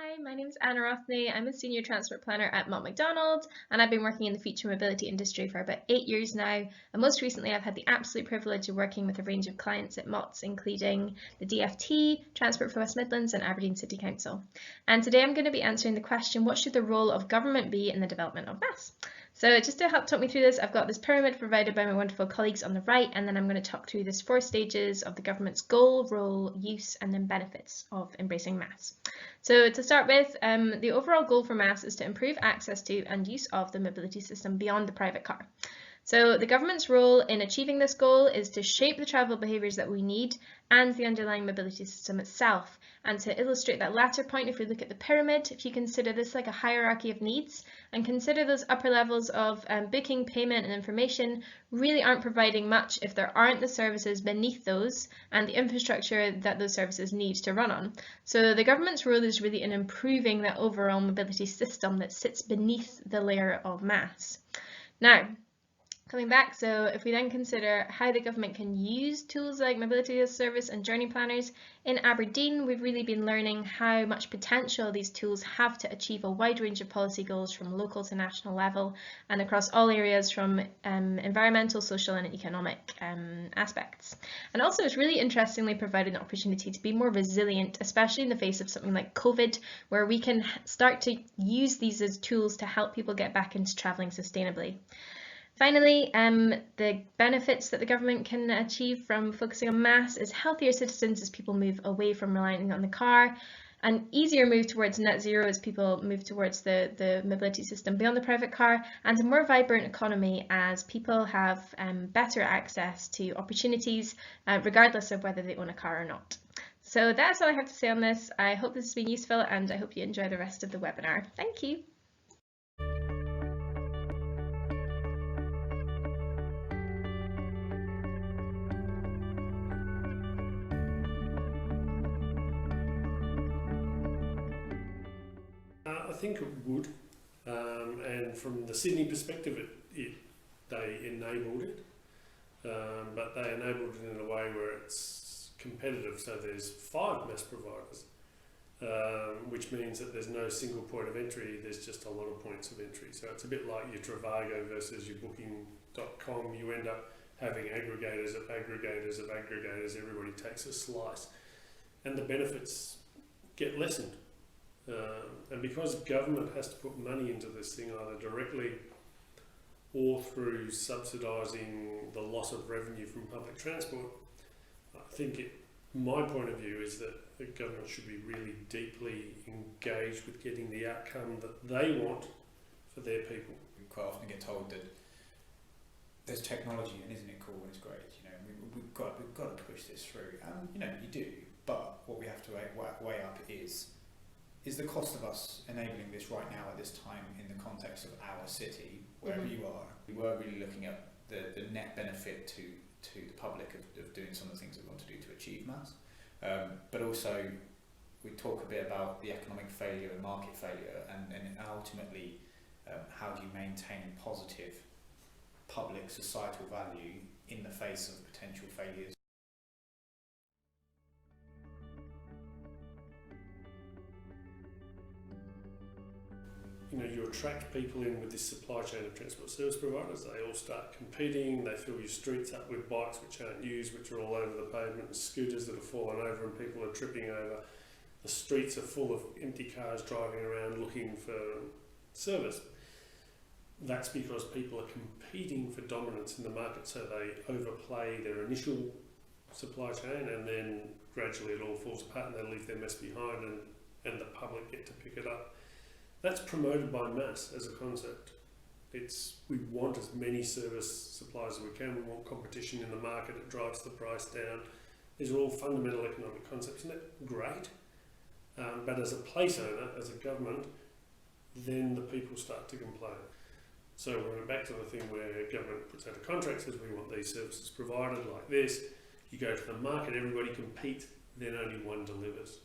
Hi, my name is Rothnie. I'm a senior transport planner at Mott MacDonald, and I've been working in the future mobility industry for about 8 years now. And most recently, I've had the absolute privilege of working with a range of clients at Mott, including the DFT, Transport for West Midlands, and Aberdeen City Council. And today I'm going to be answering the question, what should the role of government be in the development of mass? So just to help talk me through this, I've got this pyramid provided by my wonderful colleagues on the right, and then I'm going to talk through these 4 stages of the government's goal, role, use, and then benefits of embracing mass. So to start with, the overall goal for mass is to improve access to and use of the mobility system beyond the private car. So the government's role in achieving this goal is to shape the travel behaviours that we need and the underlying mobility system itself. And to illustrate that latter point, if we look at the pyramid, if you consider this like a hierarchy of needs and consider those upper levels of booking, payment and information really aren't providing much if there aren't the services beneath those and the infrastructure that those services need to run on. So the government's role is really in improving that overall mobility system that sits beneath the layer of mass. Now, coming back, so if we then consider how the government can use tools like mobility as a service and journey planners, in Aberdeen we've really been learning how much potential these tools have to achieve a wide range of policy goals from local to national level and across all areas from environmental, social and economic aspects. And also it's really interestingly provided an opportunity to be more resilient, especially in the face of something like COVID, where we can start to use these as tools to help people get back into travelling sustainably. Finally, the benefits that the government can achieve from focusing on mass is healthier citizens as people move away from relying on the car, an easier move towards net zero as people move towards the mobility system beyond the private car, and a more vibrant economy as people have better access to opportunities regardless of whether they own a car or not. So that's all I have to say on this. I hope this has been useful and I hope you enjoy the rest of the webinar. Thank you. I think it would, and from the Sydney perspective, they enabled it, but they enabled it in a way where it's competitive. So there's 5 mass providers, which means that there's no single point of entry. There's just a lot of points of entry. So it's a bit like your Trivago versus your Booking.com. You end up having aggregators of aggregators of aggregators. Everybody takes a slice, and the benefits get lessened. And because government has to put money into this thing either directly or through subsidising the loss of revenue from public transport, I think my point of view is that the government should be really deeply engaged with getting the outcome that they want for their people. We quite often get told that there's technology and isn't it cool and it's great, you know, we've got to push this through, and you know, you do, but what we have to weigh up is the cost of us enabling this right now at this time in the context of our city, wherever you are. We were really looking at the net benefit to the public of doing some of the things that we want to do to achieve mass. But also we talk a bit about the economic failure and market failure, and ultimately how do you maintain positive public societal value in the face of potential failures. You know, you attract people in with this supply chain of transport service providers. They all start competing. They fill your streets up with bikes which aren't used, which are all over the pavement, and scooters that have fallen over and people are tripping over. The streets are full of empty cars driving around looking for service. That's because people are competing for dominance in the market, so they overplay their initial supply chain and then gradually it all falls apart and they leave their mess behind, and the public get to pick it up. That's promoted by mass as a concept. We want as many service suppliers as we can. We want competition in the market. It drives the price down. These are all fundamental economic concepts, and that's great. But as a place owner, as a government, then the people start to complain. So we're back to the thing where government puts out a contract, says we want these services provided like this. You go to the market, everybody competes, then only one delivers.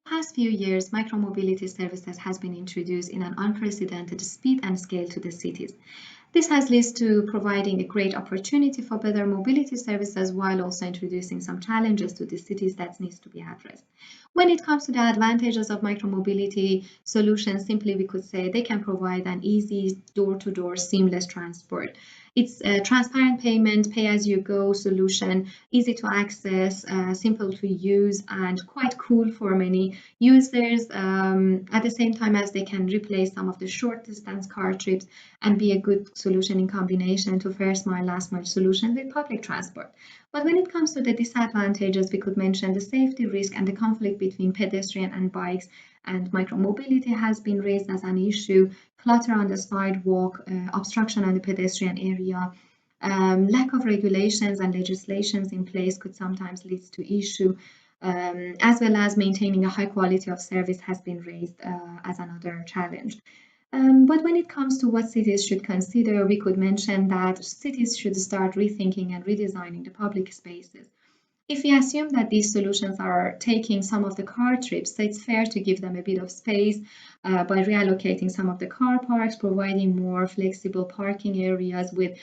Past few years, micromobility services has been introduced in an unprecedented speed and scale to the cities. This has led to providing a great opportunity for better mobility services while also introducing some challenges to the cities that needs to be addressed. When it comes to the advantages of micromobility solutions, simply we could say they can provide an easy door-to-door seamless transport. It's a transparent payment, pay-as-you-go solution, easy to access, simple to use, and quite cool for many users. At the same time as they can replace some of the short distance car trips and be a good solution in combination to first mile, last mile solution with public transport. But when it comes to the disadvantages, we could mention the safety risk and the conflict between pedestrian and bikes, and micromobility has been raised as an issue, clutter on the sidewalk, obstruction on the pedestrian area, lack of regulations and legislations in place could sometimes lead to issue, as well as maintaining a high quality of service has been raised as another challenge. But when it comes to what cities should consider, we could mention that cities should start rethinking and redesigning the public spaces. If we assume that these solutions are taking some of the car trips, so it's fair to give them a bit of space by reallocating some of the car parks, providing more flexible parking areas with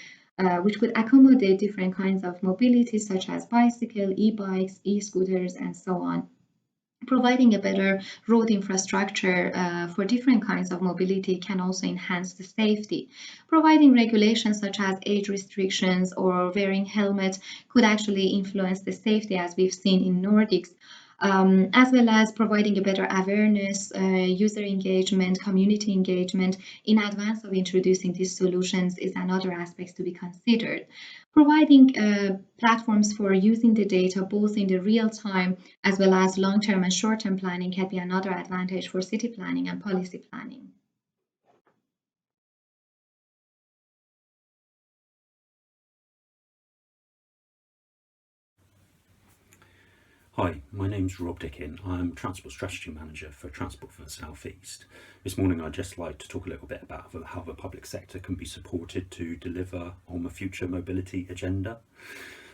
which would accommodate different kinds of mobility, such as bicycle, e-bikes, e-scooters, and so on. Providing a better road infrastructure for different kinds of mobility can also enhance the safety. Providing regulations such as age restrictions or wearing helmets could actually influence the safety, as we've seen in Nordics. As well as providing a better awareness, user engagement, community engagement in advance of introducing these solutions is another aspect to be considered. Providing platforms for using the data both in the real time as well as long-term and short-term planning can be another advantage for city planning and policy planning. Hi, my name's Rob Dickin. I'm Transport Strategy Manager for Transport for the South East. This morning I'd just like to talk a little bit about how the public sector can be supported to deliver on the future mobility agenda.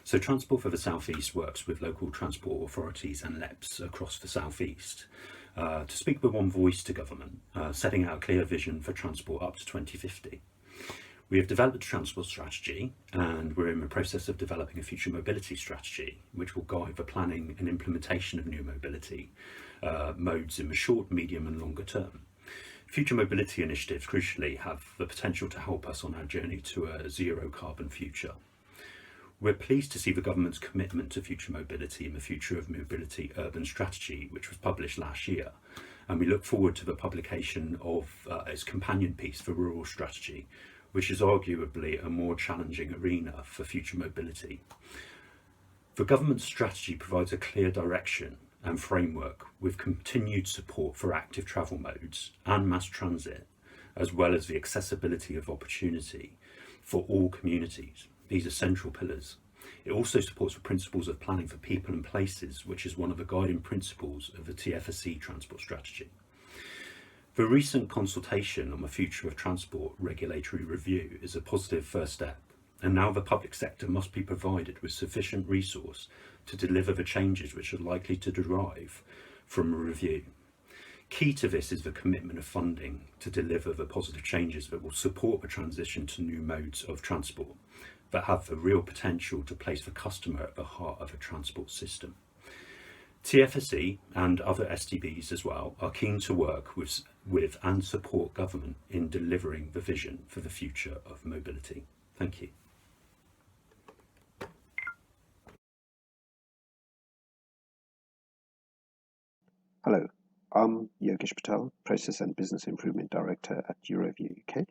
So Transport for the South East works with local transport authorities and LEPs across the South East to speak with one voice to government, setting out a clear vision for transport up to 2050. We have developed a transport strategy and we're in the process of developing a future mobility strategy, which will guide the planning and implementation of new mobility modes in the short, medium and longer term. Future mobility initiatives crucially have the potential to help us on our journey to a zero carbon future. We're pleased to see the government's commitment to future mobility in the Future of Mobility Urban Strategy, which was published last year, and we look forward to the publication of its companion piece for Rural Strategy, which is arguably a more challenging arena for future mobility. The government's strategy provides a clear direction and framework with continued support for active travel modes and mass transit, as well as the accessibility of opportunity for all communities. These are central pillars. It also supports the principles of planning for people and places, which is one of the guiding principles of the TFSE transport strategy. The recent consultation on the future of transport regulatory review is a positive first step, and now the public sector must be provided with sufficient resource to deliver the changes which are likely to derive from a review. Key to this is the commitment of funding to deliver the positive changes that will support the transition to new modes of transport that have the real potential to place the customer at the heart of a transport system. TFSE and other STBs as well are keen to work with and support government in delivering the vision for the future of mobility. Thank you. Hello, I'm Yogesh Patel, Process and Business Improvement Director at Eurovia UK.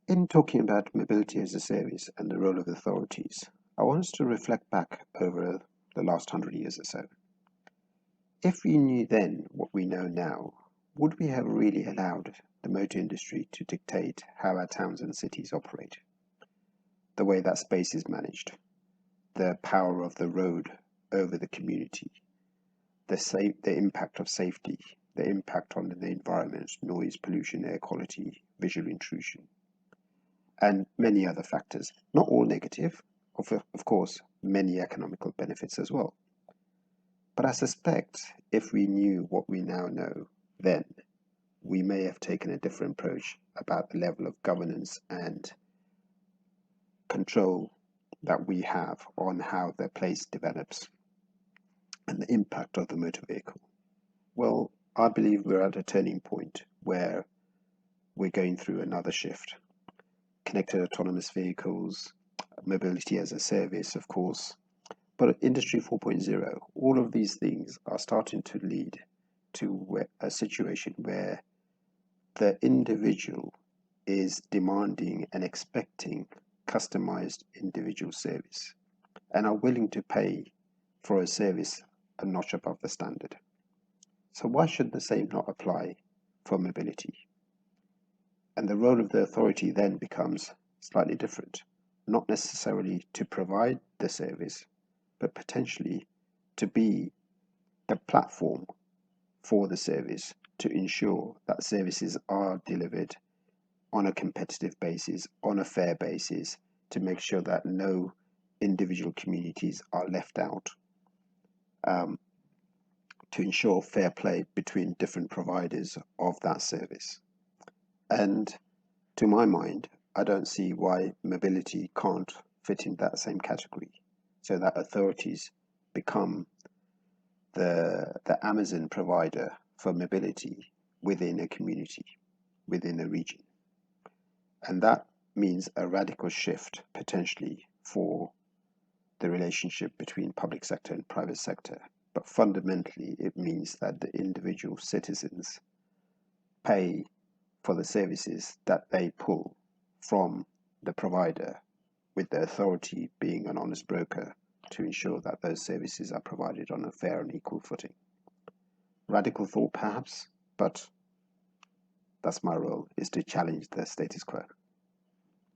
In talking about mobility as a service and the role of authorities, I want us to reflect back over the last 100 years or so. If we knew then what we know now, would we have really allowed the motor industry to dictate how our towns and cities operate? The way that space is managed, the power of the road over the community, the impact of safety, the impact on the environment, noise, pollution, air quality, visual intrusion, and many other factors, not all negative, of course, many economical benefits as well. But I suspect if we knew what we now know then, we may have taken a different approach about the level of governance and control that we have on how the place develops and the impact of the motor vehicle. Well, I believe we're at a turning point where we're going through another shift. Connected autonomous vehicles, mobility as a service, of course, but Industry 4.0, all of these things are starting to lead to a situation where the individual is demanding and expecting customized individual service and are willing to pay for a service a notch above the standard. So why should the same not apply for mobility? And the role of the authority then becomes slightly different, not necessarily to provide the service, but potentially to be the platform for the service to ensure that services are delivered on a competitive basis, on a fair basis, to make sure that no individual communities are left out, to ensure fair play between different providers of that service. And to my mind, I don't see why mobility can't fit in that same category, so that authorities become the Amazon provider for mobility within a community, within a region. And that means a radical shift potentially for the relationship between public sector and private sector. But fundamentally, it means that the individual citizens pay for the services that they pull from the provider, with the authority being an honest broker to ensure that those services are provided on a fair and equal footing. Radical thought perhaps, but that's my role, is to challenge the status quo.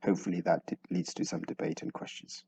Hopefully that leads to some debate and questions.